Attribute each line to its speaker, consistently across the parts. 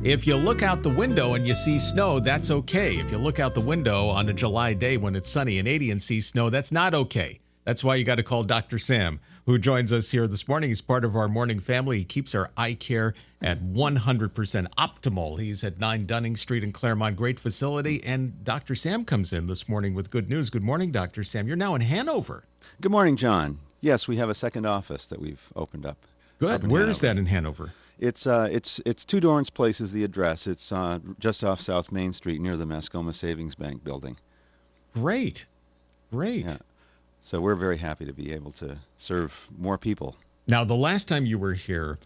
Speaker 1: If you look out the window and you see snow, that's okay. If you look out the window on a July day when it's sunny and 80 and see snow, that's not okay. That's why you got to call Dr. Sam, who joins us here this morning. He's part of our morning family. He keeps our eye care at 100% optimal. He's at 9 Dunning Street in Claremont. Great facility. And Dr. Sam comes in this morning with good news. Good morning, Dr. Sam. You're now in Hanover.
Speaker 2: Good morning, John. Yes, we have a second office that we've opened up.
Speaker 1: Good. Where is that in Hanover?
Speaker 2: It's 2 Dorrance Place is the address. It's just off South Main Street near the Mascoma Savings Bank building.
Speaker 1: Great.
Speaker 2: Yeah. So we're very happy to be able to serve more people.
Speaker 1: Now, the last time you were here,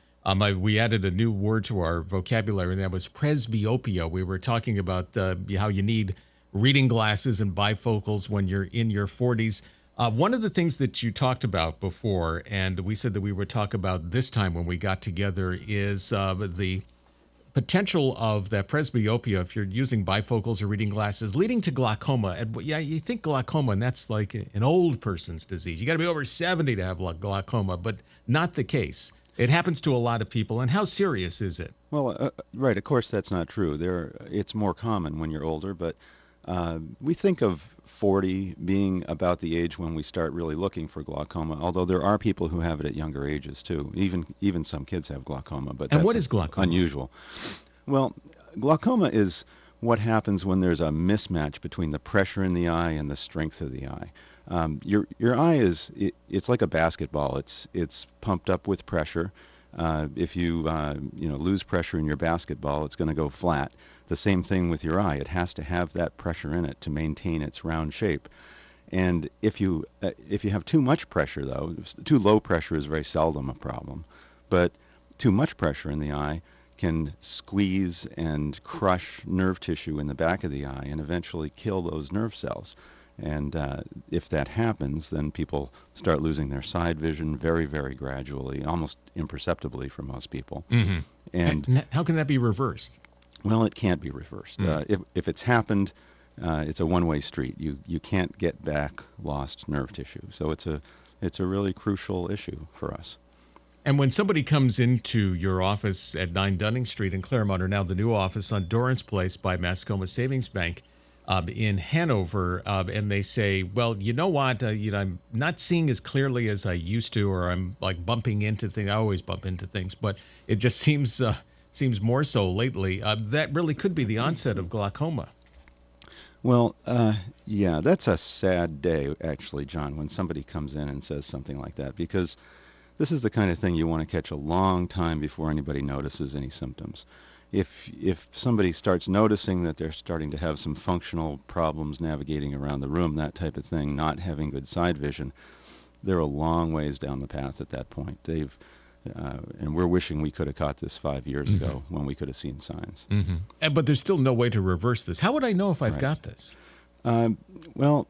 Speaker 1: we added a new word to our vocabulary, and that was presbyopia. We were talking about how you need reading glasses and bifocals when you're in your 40s. One of the things that you talked about before, and we said that we would talk about this time when we got together, is the potential of that presbyopia, if you're using bifocals or reading glasses, leading to glaucoma. And yeah, you think glaucoma, and that's like an old person's disease. You got to be over 70 to have glaucoma, but not the case. It happens to a lot of people. And how serious is it?
Speaker 2: Well, right. Of course, that's not true. It's more common when you're older, but we think of 40 being about the age when we start really looking for glaucoma, although there are people who have it at younger ages too. Even some kids have glaucoma, but
Speaker 1: and what is glaucoma?
Speaker 2: Unusual. Well, glaucoma is what happens when there's a mismatch between the pressure in the eye and the strength of the eye. Your eye it's like a basketball. It's pumped up with pressure. If you lose pressure in your basketball, it's going to go flat. The same thing with your eye. It has to have that pressure in it to maintain its round shape. And if you have too much pressure, though, too low pressure is very seldom a problem, but too much pressure in the eye can squeeze and crush nerve tissue in the back of the eye and eventually kill those nerve cells. And if that happens, then people start losing their side vision very, very gradually, almost imperceptibly for most people.
Speaker 1: Mm-hmm. And how can that be reversed?
Speaker 2: Well, it can't be reversed. If it's happened, it's a one-way street. You can't get back lost nerve tissue. So it's a really crucial issue for us.
Speaker 1: And when somebody comes into your office at 9 Dunning Street in Claremont, or now the new office on Dorrance Place by Mascoma Savings Bank in Hanover, and they say, well, you know what, I'm not seeing as clearly as I used to, or I'm like bumping into things. I always bump into things, but it just seems more so lately. That really could be the onset of glaucoma.
Speaker 2: Well, yeah, that's a sad day, actually, John, when somebody comes in and says something like that, because this is the kind of thing you want to catch a long time before anybody notices any symptoms. If somebody starts noticing that they're starting to have some functional problems navigating around the room, that type of thing, not having good side vision, they're a long ways down the path at that point. And we're wishing we could have caught this 5 years ago when we could have seen signs.
Speaker 1: Mm-hmm. But there's still no way to reverse this. How would I know if I've got this?
Speaker 2: Well,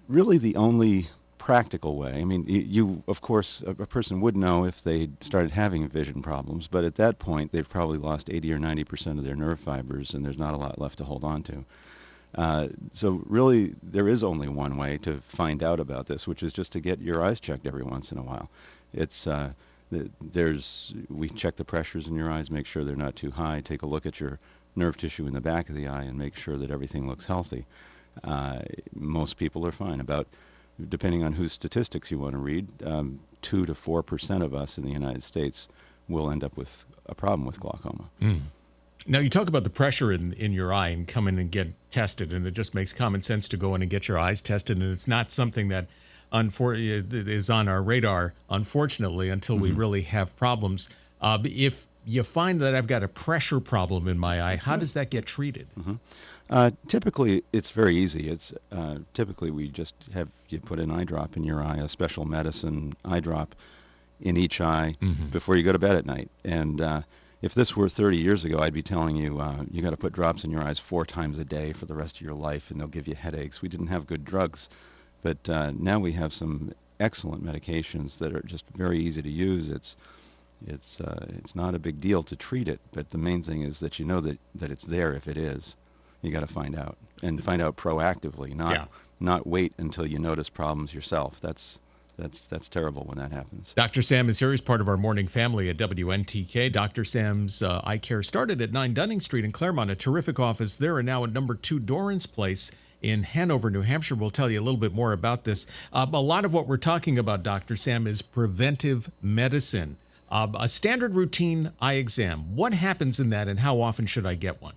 Speaker 2: really the only practical way. I mean, you of course, a person would know if they started having vision problems, but at that point, they've probably lost 80 or 90% of their nerve fibers, and there's not a lot left to hold on to. So really, there is only one way to find out about this, which is just to get your eyes checked every once in a while. We check the pressures in your eyes, make sure they're not too high, take a look at your nerve tissue in the back of the eye, and make sure that everything looks healthy. Most people are fine. Depending on whose statistics you want to read, 2 to 4% of us in the United States will end up with a problem with glaucoma.
Speaker 1: Mm. Now, you talk about the pressure in your eye and come in and get tested, and it just makes common sense to go in and get your eyes tested, and it's not something that is on our radar, unfortunately, until we really have problems. If you find that I've got a pressure problem in my eye, how does that get treated?
Speaker 2: Typically, it's very easy. Typically we just have you put an eye drop in your eye, a special medicine eye drop in each eye before you go to bed at night. And if this were 30 years ago, I'd be telling you you got to put drops in your eyes 4 times a day for the rest of your life, and they'll give you headaches. We didn't have good drugs, but now we have some excellent medications that are just very easy to use. It's not a big deal to treat it, but the main thing is that you know that it's there if it is. You got to find out, and find out proactively, not wait until you notice problems yourself. That's that's terrible when that happens.
Speaker 1: Dr. Sam is here. He's part of our morning family at WNTK. Dr. Sam's Eye Care started at 9 Dunning Street in Claremont, a terrific office there, and now at number 2 Dorrance Place in Hanover, New Hampshire. We'll tell you a little bit more about this. A lot of what we're talking about, Dr. Sam, is preventive medicine. A standard routine eye exam. What happens in that, and how often should I get one?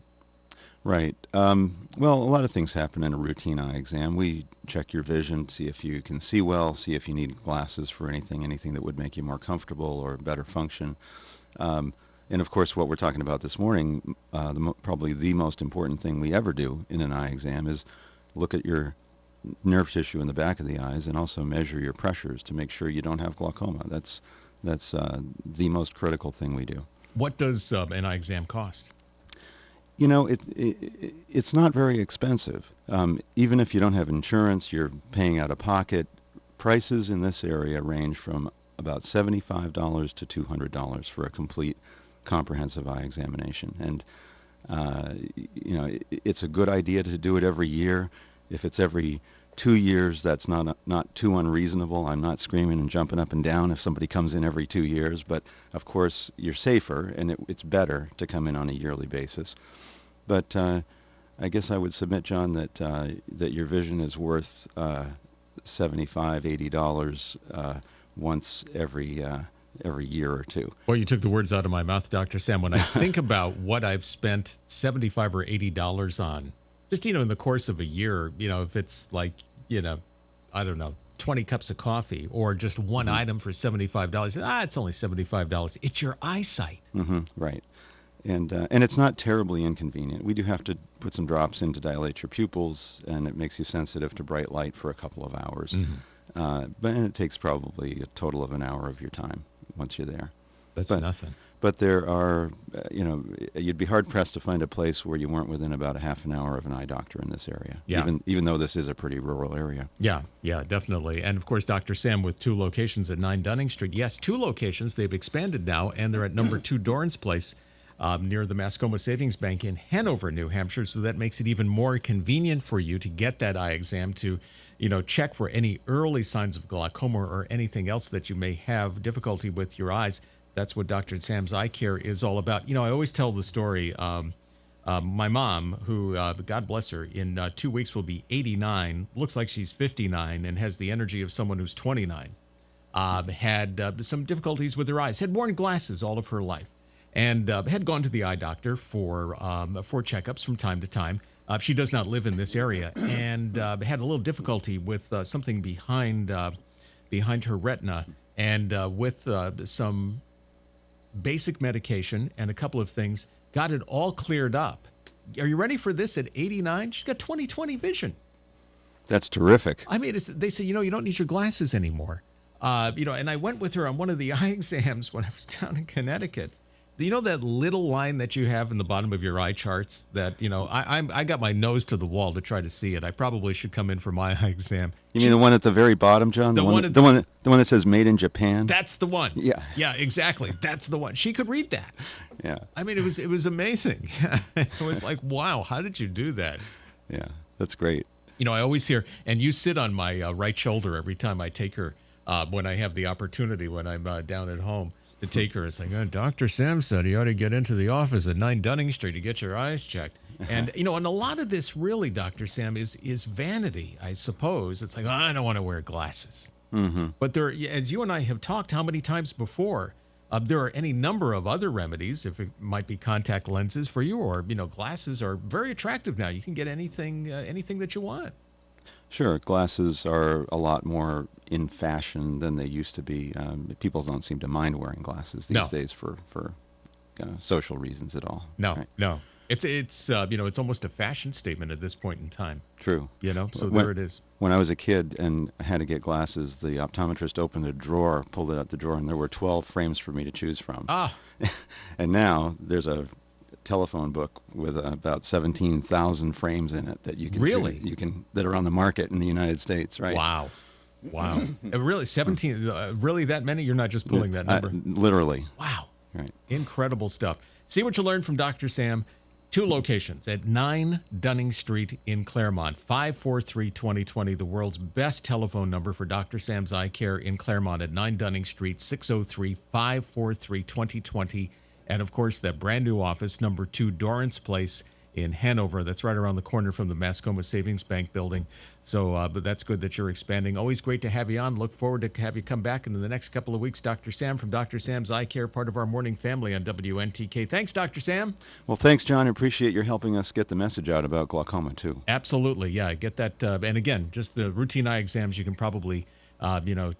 Speaker 2: Right. Well, a lot of things happen in a routine eye exam. We check your vision, see if you can see well, see if you need glasses for anything that would make you more comfortable or better function. And of course, what we're talking about this morning, probably the most important thing we ever do in an eye exam is look at your nerve tissue in the back of the eyes and also measure your pressures to make sure you don't have glaucoma. That's the most critical thing we do.
Speaker 1: What does an eye exam cost?
Speaker 2: You know, it's not very expensive. Even if you don't have insurance, you're paying out of pocket. Prices in this area range from about $75 to $200 for a complete comprehensive eye examination. And, it's a good idea to do it every year. If it's every 2 years, that's not too unreasonable. I'm not screaming and jumping up and down if somebody comes in every 2 years, but of course you're safer and it's better to come in on a yearly basis. But I guess I would submit, John, that your vision is worth $75, $80 once every year or two.
Speaker 1: Well, you took the words out of my mouth, Dr. Sam. When I think about what I've spent $75 or $80 on, just, in the course of a year, if it's like, I don't know, 20 cups of coffee or just one item for $75, it's only $75. It's your eyesight.
Speaker 2: Right. And it's not terribly inconvenient. We do have to put some drops in to dilate your pupils, and it makes you sensitive to bright light for a couple of hours. But it takes probably a total of an hour of your time once you're there.
Speaker 1: That's nothing.
Speaker 2: But there are, you'd be hard-pressed to find a place where you weren't within about a half an hour of an eye doctor in this area, even though this is a pretty rural area.
Speaker 1: Yeah, definitely. And, of course, Dr. Sam with 2 locations at 9 Dunning Street. Yes, 2 locations. They've expanded now, and they're at number 2 Dorrance Place near the Mascoma Savings Bank in Hanover, New Hampshire. So that makes it even more convenient for you to get that eye exam to, check for any early signs of glaucoma or anything else that you may have difficulty with your eyes. That's what Dr. Sam's Eye Care is all about. I always tell the story. My mom, who, God bless her, in 2 weeks will be 89, looks like she's 59 and has the energy of someone who's 29, had some difficulties with her eyes, had worn glasses all of her life, and had gone to the eye doctor for checkups from time to time. She does not live in this area and had a little difficulty with something behind her retina, and with some basic medication and a couple of things, got it all cleared up. Are you ready for this? At 89, she's got 20/20 vision.
Speaker 2: That's terrific.
Speaker 1: I mean, they say, you don't need your glasses anymore. And I went with her on one of the eye exams when I was down in Connecticut. That little line that you have in the bottom of your eye charts that, I got my nose to the wall to try to see it. I probably should come in for my eye exam.
Speaker 2: You mean the one at the very bottom, John? The one that says "Made in Japan"?
Speaker 1: That's the one.
Speaker 2: Yeah.
Speaker 1: Yeah, exactly. That's the one. She could read that.
Speaker 2: Yeah.
Speaker 1: I mean, it was amazing. It was like, wow, how did you do that?
Speaker 2: Yeah, that's great.
Speaker 1: I always hear, and you sit on my right shoulder every time I take her when I have the opportunity when I'm down at home. To take her, it's like, Dr. Sam said you ought to get into the office at 9 Dunning Street to get your eyes checked. And, and a lot of this really, Dr. Sam, is vanity, I suppose. It's like, I don't want to wear glasses. But there, as you and I have talked how many times before, there are any number of other remedies, if it might be contact lenses for you, or, glasses are very attractive now. You can get anything that you want.
Speaker 2: Sure, glasses are a lot more in fashion than they used to be. People don't seem to mind wearing glasses these days for social reasons at all.
Speaker 1: No,
Speaker 2: right?
Speaker 1: No. It's almost a fashion statement at this point in time.
Speaker 2: True.
Speaker 1: So there it is.
Speaker 2: When I was a kid and I had to get glasses, the optometrist opened a drawer, pulled it out the drawer, and there were 12 frames for me to choose from. And now there's a telephone book with about 17,000 frames in it that you can that are on the market in the United States, right?
Speaker 1: Wow. Really, 17? Really, that many? You're not just pulling that number?
Speaker 2: Literally.
Speaker 1: Wow.
Speaker 2: Right.
Speaker 1: Incredible stuff. See what you learned from Dr. Sam. Two locations at 9 Dunning Street in Claremont, 543-2020, the world's best telephone number for Dr. Sam's Eye Care in Claremont at 9 Dunning Street, 603-543-2020. And, of course, that brand new office, number 2 Dorrance Place in Hanover. That's right around the corner from the Mascoma Savings Bank building. So, but that's good that you're expanding. Always great to have you on. Look forward to have you come back in the next couple of weeks. Dr. Sam from Dr. Sam's Eye Care, part of our morning family on WNTK. Thanks, Dr. Sam.
Speaker 2: Well, thanks, John. I appreciate your helping us get the message out about glaucoma, too.
Speaker 1: Absolutely. Yeah, get that. And again, just the routine eye exams, you can probably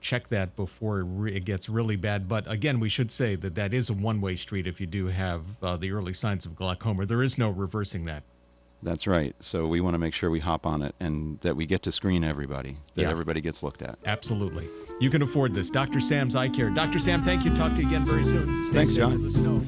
Speaker 1: check that before it gets really bad. But again, we should say that that is a one-way street if you do have the early signs of glaucoma. There is no reversing that.
Speaker 2: That's right. So we want to make sure we hop on it and that we get to screen everybody, that everybody gets looked at.
Speaker 1: Absolutely. You can afford this. Dr. Sam's Eye Care. Dr. Sam, thank you. Talk to you again very soon. Stay
Speaker 2: Thanks,
Speaker 1: safe
Speaker 2: John.
Speaker 1: in the snow.